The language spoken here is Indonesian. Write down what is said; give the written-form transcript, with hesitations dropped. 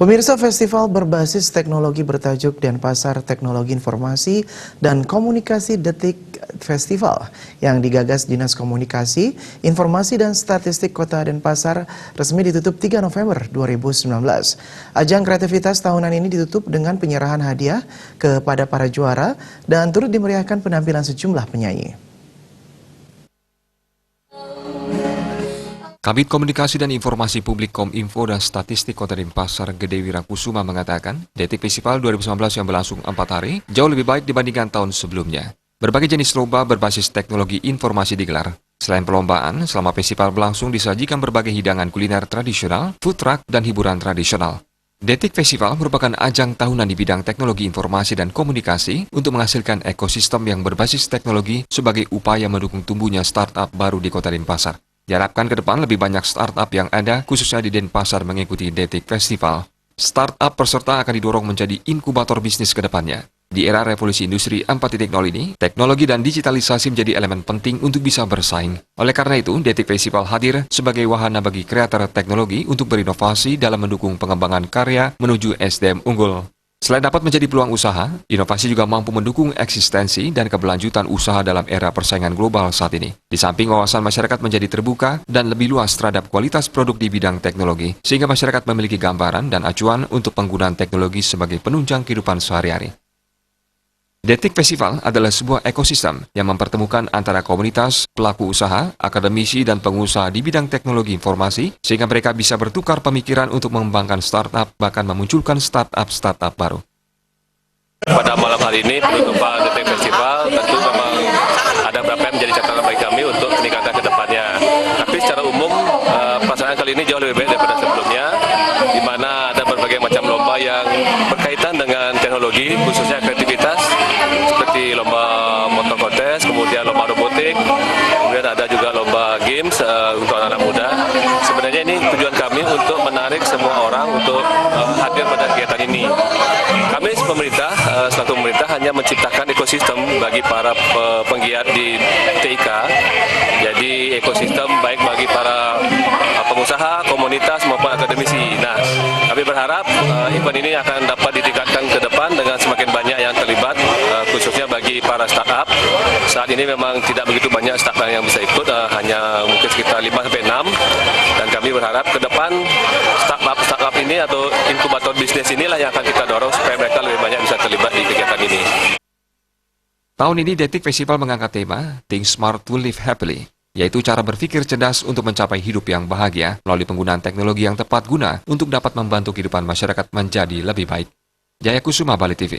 Pemirsa, festival berbasis teknologi bertajuk Denpasar Teknologi Informasi dan Komunikasi Detik Festival yang digagas Dinas Komunikasi, Informasi dan Statistik Kota Denpasar resmi ditutup 3 November 2019. Ajang kreativitas tahunan ini ditutup dengan penyerahan hadiah kepada para juara dan turut dimeriahkan penampilan sejumlah penyanyi. Kabid Komunikasi dan Informasi Publik Kominfo dan Statistik Kota Denpasar Gede Wirakusuma mengatakan, Detik Festival 2019 yang berlangsung 4 hari jauh lebih baik dibandingkan tahun sebelumnya. Berbagai jenis lomba berbasis teknologi informasi digelar. Selain perlombaan, selama festival berlangsung disajikan berbagai hidangan kuliner tradisional, food truck, dan hiburan tradisional. Detik Festival merupakan ajang tahunan di bidang teknologi informasi dan komunikasi untuk menghasilkan ekosistem yang berbasis teknologi sebagai upaya mendukung tumbuhnya startup baru di Kota Denpasar. Diharapkan ke depan lebih banyak startup yang ada, khususnya di Denpasar, mengikuti Detik Festival. Startup peserta akan didorong menjadi inkubator bisnis ke depannya. Di era revolusi industri 4.0 ini, teknologi dan digitalisasi menjadi elemen penting untuk bisa bersaing. Oleh karena itu, Detik Festival hadir sebagai wahana bagi kreator teknologi untuk berinovasi dalam mendukung pengembangan karya menuju SDM unggul. Selain dapat menjadi peluang usaha, inovasi juga mampu mendukung eksistensi dan keberlanjutan usaha dalam era persaingan global saat ini. Di samping wawasan masyarakat menjadi terbuka dan lebih luas terhadap kualitas produk di bidang teknologi, sehingga masyarakat memiliki gambaran dan acuan untuk penggunaan teknologi sebagai penunjang kehidupan sehari-hari. Detik Festival adalah sebuah ekosistem yang mempertemukan antara komunitas, pelaku usaha, akademisi, dan pengusaha di bidang teknologi informasi, sehingga mereka bisa bertukar pemikiran untuk mengembangkan startup, bahkan memunculkan startup baru. Pada malam hari ini, penutupan Detik Festival tentu memang ada beberapa yang menjadi catatan bagi kami untuk meningkatkan ke depannya. Tapi secara umum, pelaksanaan kali ini jauh lebih baik daripada sebelumnya, di mana ada berbagai macam lomba yang berkaitan dengan teknologi, khususnya kreativitas, seperti lomba motor kontes, kemudian lomba robotik, kemudian ada juga lomba games untuk anak-anak muda. Sebenarnya ini tujuan kami untuk menarik semua orang untuk hadir pada kegiatan ini. Kami selaku pemerintah hanya menciptakan ekosistem bagi para penggiat di TIK. Jadi ekosistem baik bagi para pengusaha, komunitas maupun akademisi. Nah, kami berharap event ini akan dapat ditingkatkan ke depan dengan semakin banyak yang terlibat, khususnya bagi para startup. Saat ini memang tidak begitu banyak startup yang bisa ikut, hanya mungkin sekitar 5-6. Dan kami berharap ke depan startup ini atau inkubator bisnis inilah yang akan kita dorong supaya mereka lebih banyak bisa terlibat di kegiatan ini. Tahun ini Detik Festival mengangkat tema Think Smart to Live Happily, yaitu cara berpikir cerdas untuk mencapai hidup yang bahagia melalui penggunaan teknologi yang tepat guna untuk dapat membantu kehidupan masyarakat menjadi lebih baik. Jaya Kusuma, Bali TV.